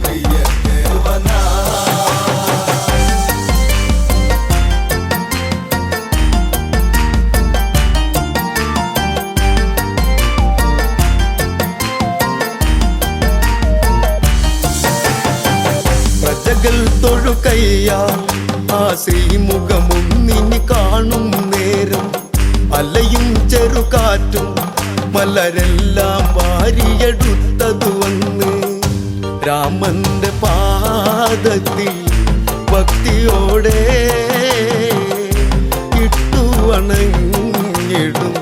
പ്രിയദേവനാ. പ്രജകൾ തൊഴുകയ്യാൽ ആ ശ്രീമുഖമൊന്നിനി കാണും നേരം അലയും ചെറുകാറ്റും മലരെല്ലാം വാരിയെടുത്തതു വന്ന് രാമന്റെ പാദത്തിൽ ഭക്തിയോടെ ഇട്ടു വണങ്ങിടും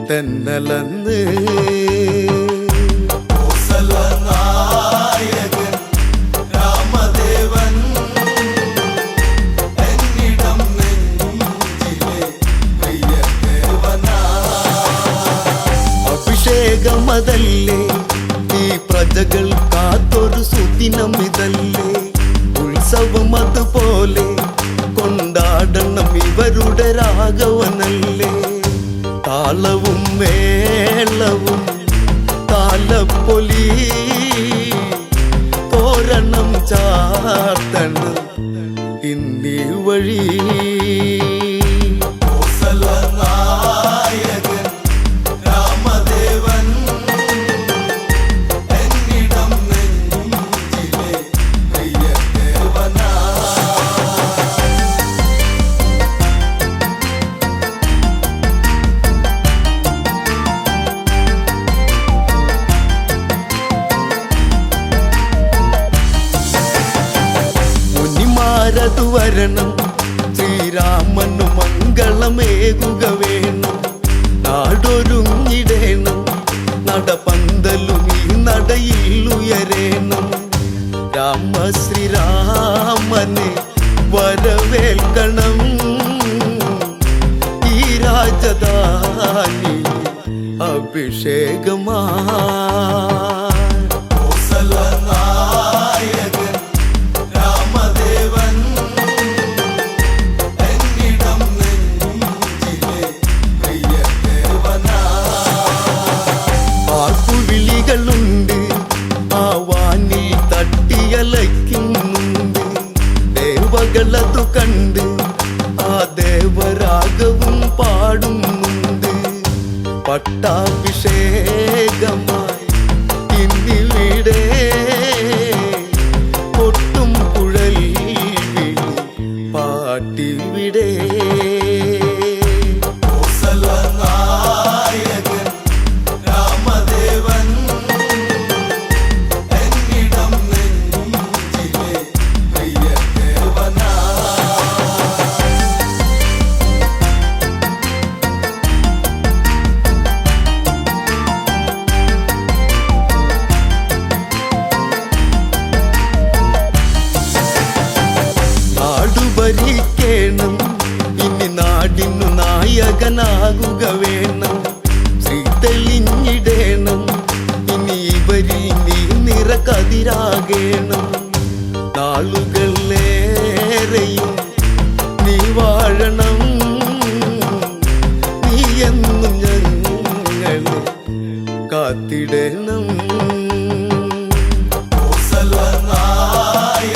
തെന്നലന്ന് കോസലനായകൻ രാമദേവൻ എന്നിടം നെഞ്ചിലെ പ്രിയദേവനാ. അഭിഷേകമതല്ലേ ഈ പ്രജകൾ കാത്തൊരു സുദിനം ഇതല്ലേ ഉത്സവം അതുപോലെ കൊണ്ടാടണം ഇവരുടെ രാഘവനല്ലേ താളവും മേളവും താലപ്പൊലി തോരണം ചാർത്തണം ഇന്നി വഴി കോസലനായകൻ രാമദേവൻ എന്നിടം നെഞ്ചിലെ പ്രിയദേവനാ. മുനിമാരതു വരണം ശ്രീരാമനു മംഗളമേകുക വേണം നാടൊരുങ്ങിടേണം നടപന്തലും ഈ നടയിൽ ഉയരേണം രാമശ്രീരാമനെ വരവേൽക്കണം ഈ രാജധാനി അഭിഷേകമാ കോസലനായകൻ രാമദേവൻ എന്നിടം നെഞ്ചിലെ പ്രിയദേവനാ. ആർപ്പുവിളികളുണ്ട് ആ വാനിൽ തട്ടിയലയ്ക്കുന്നുണ്ട് ദേവകളതു കണ്ട് ആ ദേവരാഗവും പാടുന്നുണ്ട് പട്ടാഭിഷേകമായി ഇന്നിവിടെ കൊട്ടും കുഴൽ വിളി പാട്ടിവിടെ കോസലനായകൻ രാമദേവൻ എന്നിടം നെഞ്ചിലെ പ്രിയദേവനാ. ഭരിക്കണം ഇനി നാടിനു നായകനാകുക വേണം ശ്രീ തെളിഞ്ഞിടേണം ഇനി ഇവരിൽ നീ നിറകതിരാകേണം നാളുകളേറെയും നീ വാഴണം നീ എന്നും ഞങ്ങളെ കാത്തിടണം കോസലനായ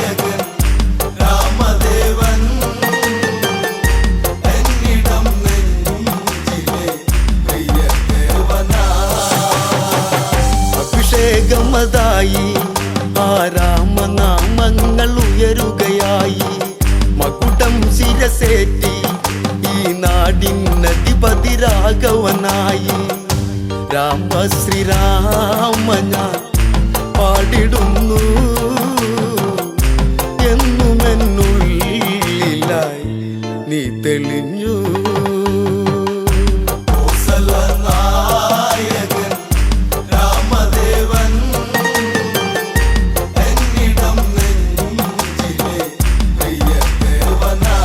ഉയരുകയായി. മകുടം ശിരസേറ്റി ഈ നാടിനധിപതി രാഘവനായി. രാമ ശ്രീരാമ ഞാൻ പാടിടുന്നു എന്നുമെന്നുള്ളിലായി നീ തെളിഞ്ഞു. കോസലനായകൻ രാമദേവൻ എന്നിടം നെഞ്ചിലെ പ്രിയദേവനാ.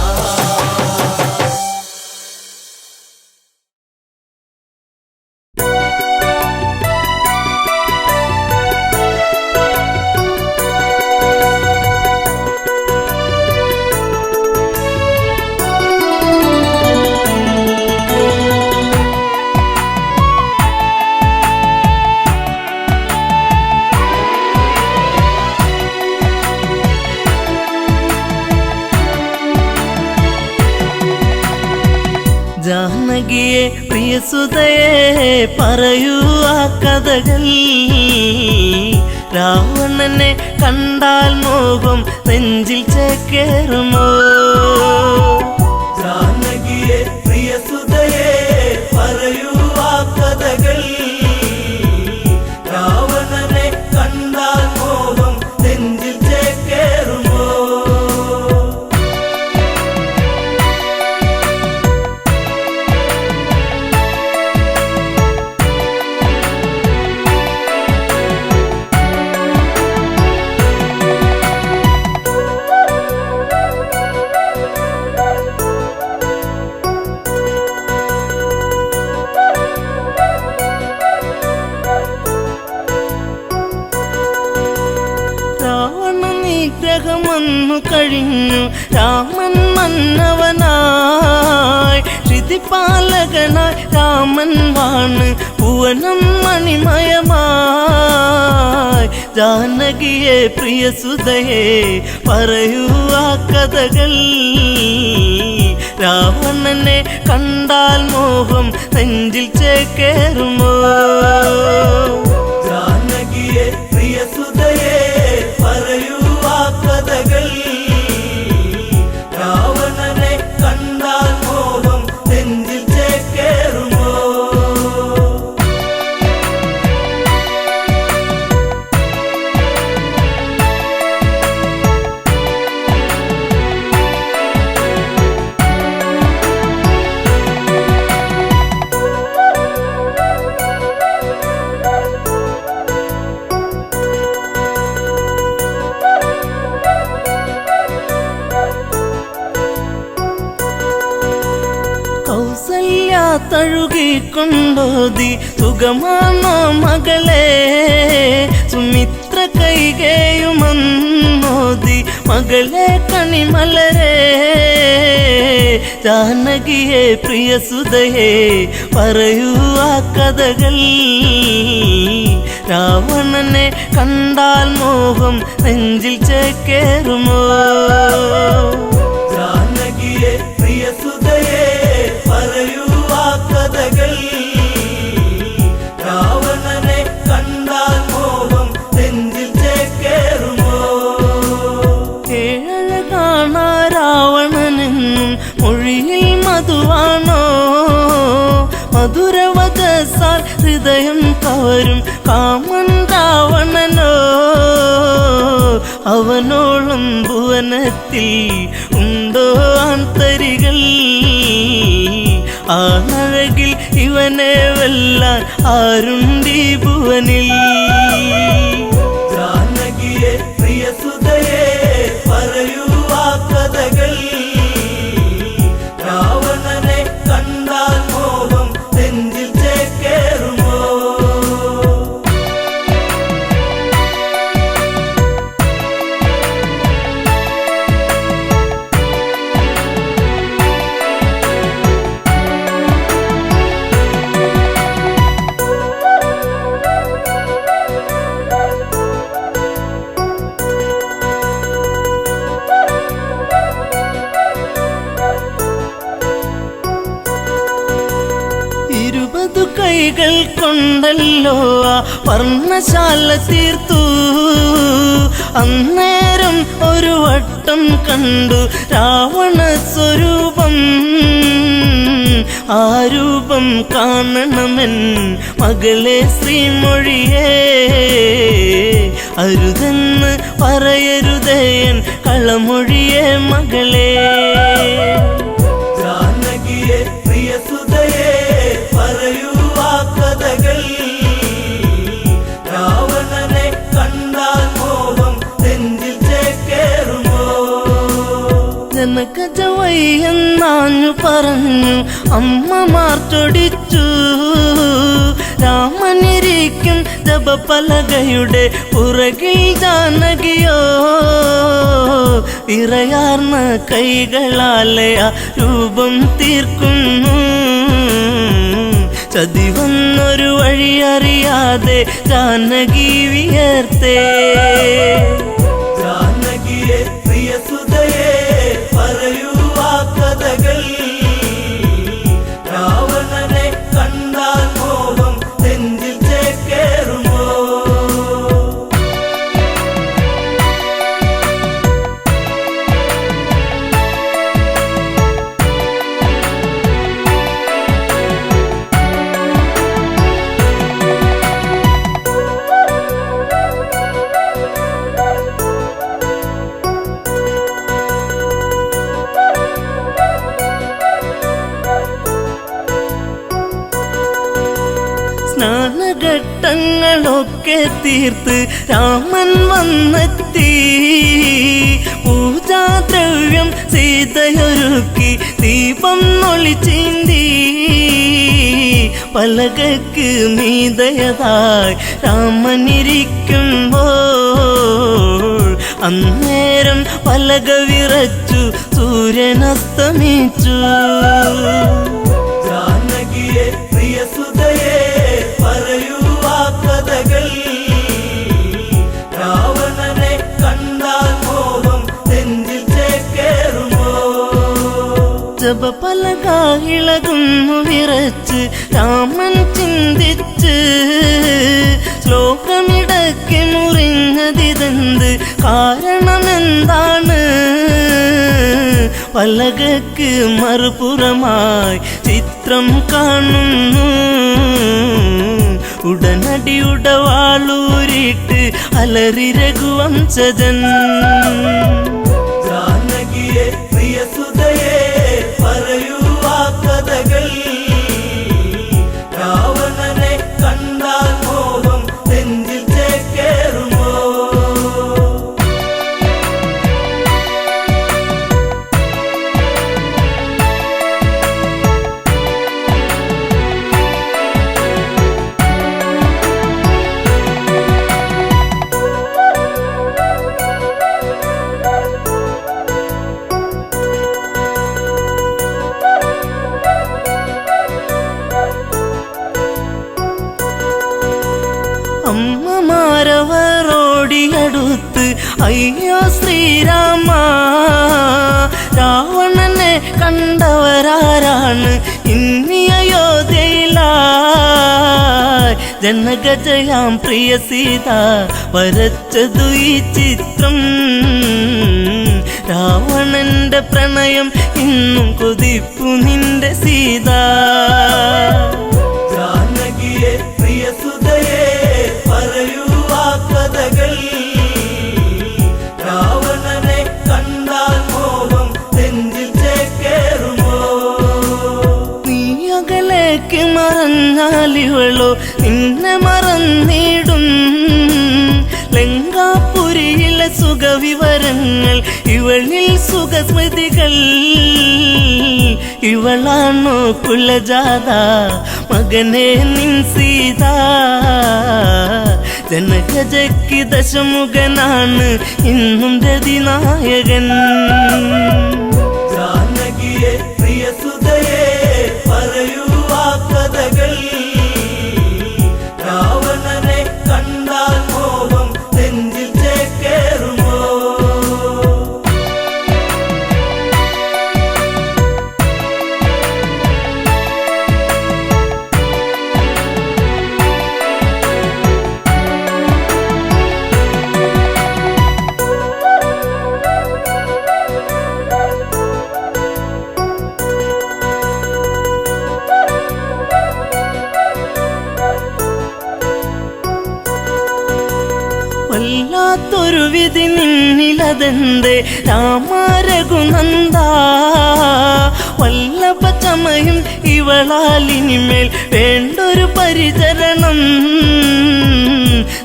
ജാനകിയെ പ്രിയസുതയെ പറയൂ ആ കഥകൾ. രാവണനെ കണ്ടാൽ മോഹം നെഞ്ചിൽ ചേക്കേറുമോ? ജാനകിയെ പ്രിയസുതയെ പറയൂ ആ കഥകൾ. രാവണനെ കണ്ടാൽ മോഹം നെഞ്ചിൽ ചേക്കേറുമോ? നിഗ്രഹമൊന്നു കഴിഞ്ഞു രാമൻ മന്നവനായി. ശ്രുതിപാലകനായി രാമൻ വാണ് ഭുവനം മണിമയമായി. ജാനകിയെ പ്രിയസുതയെ പറയൂ ആ കഥകൾ. രാവണനെ കണ്ടാൽ മോഹം നെഞ്ചിൽ ചേക്കേറുമോ? ജാനകിയെ പ്രിയസുതയെ പറയൂ ആ കഥകൾ. രാവണനെ കണ്ടാൽ മോഹം നെഞ്ചിൽ ചേക്കേറുമോ? കൗസല്യ തഴുകിക്കൊണ്ടോതി സുഖമാണോ മകളെ? സുമിത്ര കൈകേയുമന്നോതി മകളെ കണിമലരെ. ജാനകിയെ പ്രിയസുതയെ പറയൂ ആ കഥകൾ. രാവണനെ കണ്ടാൽ മോഹം നെഞ്ചിൽ ചേക്കേറുമോ? ജാനകിയെ പ്രിയസുതയെ പറയൂ ആ കഥകൾ. രാവണനെ കണ്ടാൽ മോഹം നെഞ്ചിൽ ചേക്കേറുമോ? ഏഴഴ കാണാ രാവണനെന്നും മൊഴിയിൽ മധുവാണോ? മധുരവദസാൽ ഹൃദയം കവരും കാമൻ രാവണനോ? അവനോളം ഭുവനത്തിൽ ഉണ്ടോ ആന്തരികൾ? ആണഴകിൽ ഇവനെ വെല്ലാൻ ആരുണ്ടീ ഭുവനിൽ? ജാനകിയെ പ്രിയസുതയെ പറയൂ ആ കഥകൾ. രാവണനെ കണ്ടാൽ മോഹം നെഞ്ചിൽ ചേക്കേറുമോ? കൈകൾ കൊണ്ടല്ലോ ആ വർണ്ണശാല തീർത്തു. അന്നേരം ഒരു വട്ടം കണ്ടു രാവണ സ്വരൂപം. ആ രൂപം കാണണമെൻ മകളെ ശ്രീമൊഴിയേ, അരുതെന്ന് പറയരുതേൻ കളമൊഴിയേ മകളെ. ജാനകിയെ പ്രിയസുതയെ പറയൂ ആ കഥകൾ. രാവണനെ കണ്ടാൽ മോഹം നെഞ്ചിൽ ചേക്കേറുമോ? ജനകജവയ്യെന്നാഞ്ഞു പറഞ്ഞു അമ്മമാർ ചൊടിച്ചു. രാമനിരിക്കും ജപപലകയുടെ പുറകിൽ ജാനകിയോ വിറയാർന്ന കൈകളാലെ ആ രൂപം തീർക്കുന്നു. ചതി വന്നൊരു വഴിയറിയാതെ ജാനകി വിയർത്തേ. ജാനകിയെ പ്രിയസുതയെ പറയൂ ആ കഥകൾ. രാവണനെ കണ്ടാൽ മോഹം നെഞ്ചിൽ ചേക്കേറുമോ? സ്നാനഘട്ടങ്ങളൊക്കെ തീർത്ത് രാമൻ വന്നെത്തി. പൂജാദ്രവ്യം സീതയൊരുക്കി ദീപം ഒളിച്ചീന്തി. പലകക്ക് മീതയതായി രാമനിരിക്കുമ്പോൾ അന്നേരം പലക വിറച്ചു സൂര്യനസ്തമിച്ചു. ജാനകിയെ പ്രിയസുതയെ പറയൂ ആ കഥകൾ. രാവണനെ കണ്ടാൽ മോഹം നെഞ്ചിൽ ചേക്കേറുമോ? ജപപലക ഇളകുന്നു വിറച്ച് രാമൻ ചിന്തിച്ച്. ശ്ലോകമിടയ്ക്ക് മുറിഞ്ഞതിതെന്ത് കാരണമെന്താണ്? പലകക്ക് മറുപുറമായി ചിത്രം കാണുന്നു. ഉടനടി ഉടവാളൂരിട്ട് അലറി രഘുവംശജൻ. ജാനകിയെ പ്രിയസുതയെ പറയൂ ആ കഥകൾ. രാവണനെ കണ്ടാൽ മോഹം നെഞ്ചിൽ ചേക്കേറുമോ? അമ്മമാരവരോടിയടുത്ത് അയ്യോ ശ്രീരാമ, രാവണനെ കണ്ടവരാരാണ് ഇനി അയോധ്യയിലായി? ജനകജയാം പ്രിയ സീത വരച്ചതു ഈ ചിത്രം. രാവണന്റെ പ്രണയം ഇന്നും കൊതിപ്പു നിന്റെ സീത. ജാനകിയെ പ്രിയസുതയെ പറയൂ ആ കഥകൾ. രാവണനെ കണ്ടാൽ മോഹം നെഞ്ചിൽ ചേക്കേറുമോ? നീ അകലേക്ക് മറഞ്ഞാലിവളോ നിന്നെ മറന്നിടും. ലങ്കാപുരിയിലെ സുഖവിവരങ്ങൾ ഇവളിൽ സുഖസ്മൃതികൾ. ഇവളാണോ കുലജാത മകനെ നിൻ സീത? ജനകജയ്ക്ക് ദശമുഖനാണ് ഇന്നും രതിനായകൻ. ജാനകിയെ പ്രിയസുതയെ പറയൂ ആ കഥകൾ. രാവണനെ കണ്ടാൽ മോഹം നെഞ്ചിൽ ചേക്കേറുമോ? ഒരു വിധി നിന്നിലതെന്തേ രാമ രഘുനന്ദ വല്ലഭ ചമയും ഇവളാലിനിമേൽ വേണ്ടൊരു പരിചരണം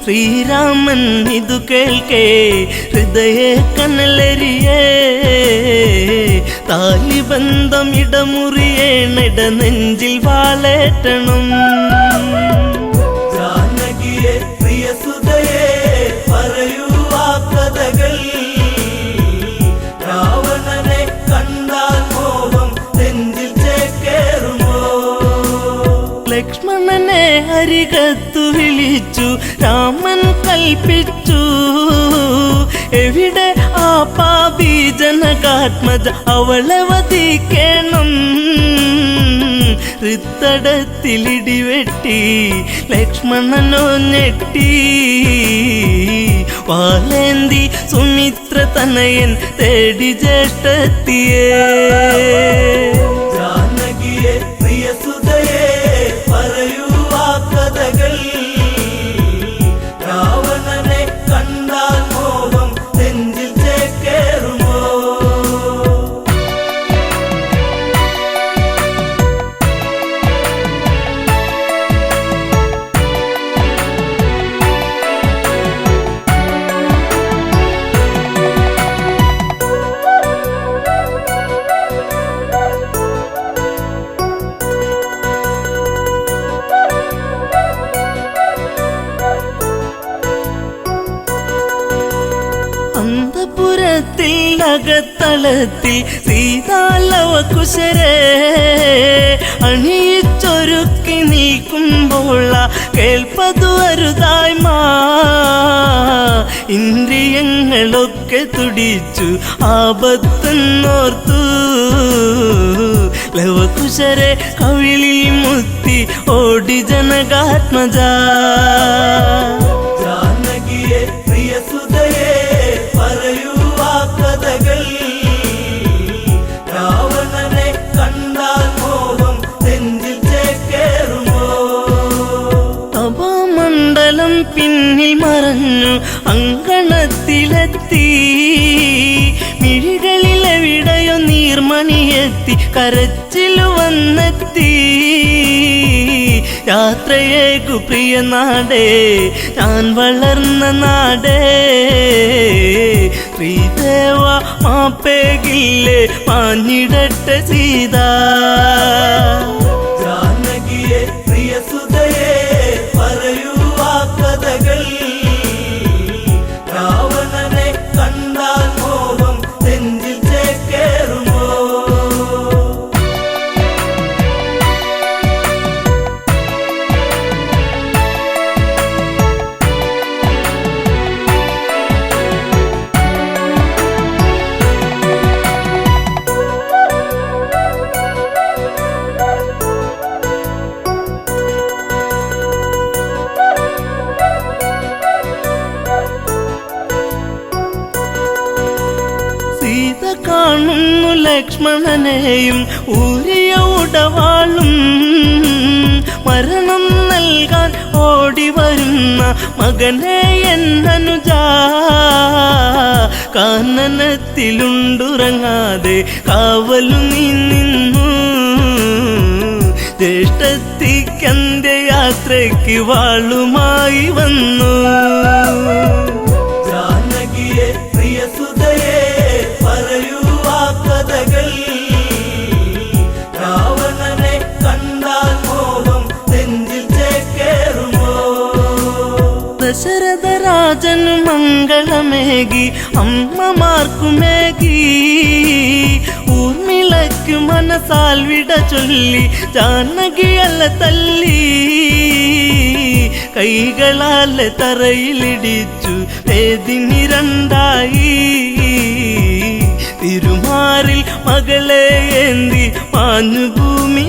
ശ്രീരാമൻ ഇതു കേൾക്കേ ഹൃദയ കനലരിയേ താലിബന്ധം ഇടമുറിയേണിട നെഞ്ചിൽ വാളേറ്റണം ജാനകിയെ പ്രിയസുതയെ പറയൂ ആ കഥകൾ രാവണനെ കണ്ടാൽ മോഹം നെഞ്ചിൽ ചേക്കേറുമോ ലക്ഷ്മണനെ അരികത്തു വിളിച്ചു രാമൻ കൽപ്പിച്ചു എവിടെ ആ പാപി ജനകാത്മജ അവളെ വധിക്കണം ഹൃത്തടത്തിലിടിവെട്ടി ലക്ഷ്മണനോ ഞെട്ടി വാലേന്തി സുമിത്ര തനയൻ തേടി ജ്യേഷ്ഠത്തിയേ ജാനകിയെ പ്രിയസുതയെ പറയൂ ആ കഥകൾ രാവണനെ കണ്ടാൽ മോഹം നെഞ്ചിൽ ചേക്കേറുമോ അന്തപുരത്തിൽ അകത്തളത്തിൽ സീതാലവ കുശരേ അണിയിച്ചൊരുക്കി നീക്കുമ്പോൾ കേൾപ്പതു അരുതായ്മ ഇന്ദ്രിയങ്ങളൊക്കെ തുടിച്ചു ആപത്തെന്നോർത്തു ലവകുശരെ കവിളിൽ മുത്തി ഓടി ജനകാത്മജ ജാനകിയെ പ്രിയസുതയെ പറയൂ ആ കഥകൾ രാവണനെ കണ്ടാൽ മോഹം നെഞ്ചിൽ ചേക്കേറുമോ തപോമണ്ഡലം പിന്നിൽ മറഞ്ഞു അങ്കണത്തിലെത്തി മിഴികളിലെവിടെയോ നീർമണിയെത്തി കരച്ചിലു വന്നെത്തി യാത്രയേക്കു പ്രിയ നാടേ ഞാൻ വളർന്ന നാടേ ശ്രീദേവ മാപ്പേകില്ലേ മാഞ്ഞിടട്ടെ സീത ജാനകിയെ പ്രിയസുതയെ പറയൂ ആ കഥകൾ രാവണനെ കണ്ടാൽ മോഹം നെഞ്ചിൽ ചേക്കേറുമോ സീത കാണുന്നു ലക്ഷ്മണനെയും ഊരിയ ഉടവാളും മരണം നൽകാൻ ഓടി വരുന്ന മകനെ എന്നനുജ കാനനത്തിലുണ്ടുറങ്ങാതെ കാവലു നീ നിന്നു ജ്യേഷ്ഠത്തിക്കന്റെ യാത്രയ്ക്ക് വാളുമായി വന്നു ജാനകിയെ പ്രിയസുതയെ പറയൂ ആ കഥകൾ രാവണനെ കണ്ടാൽ മോഹം നെഞ്ചിൽ ചേക്കേറുമോ ദശരഥ രാജനു മംഗളമേകി അമ്മമാർക്കുമേകി ഊർമിളയ്ക്കു മനസാൽ വിട ചൊല്ലി ജാനകിയല്ല തല്ലി കൈകളാലെ തറയിലിടിച്ചു വേദിനി രണ്ടായി തിരുമാറിൽ മകളെ ഏന്തി മാഞ്ഞു ഭൂമി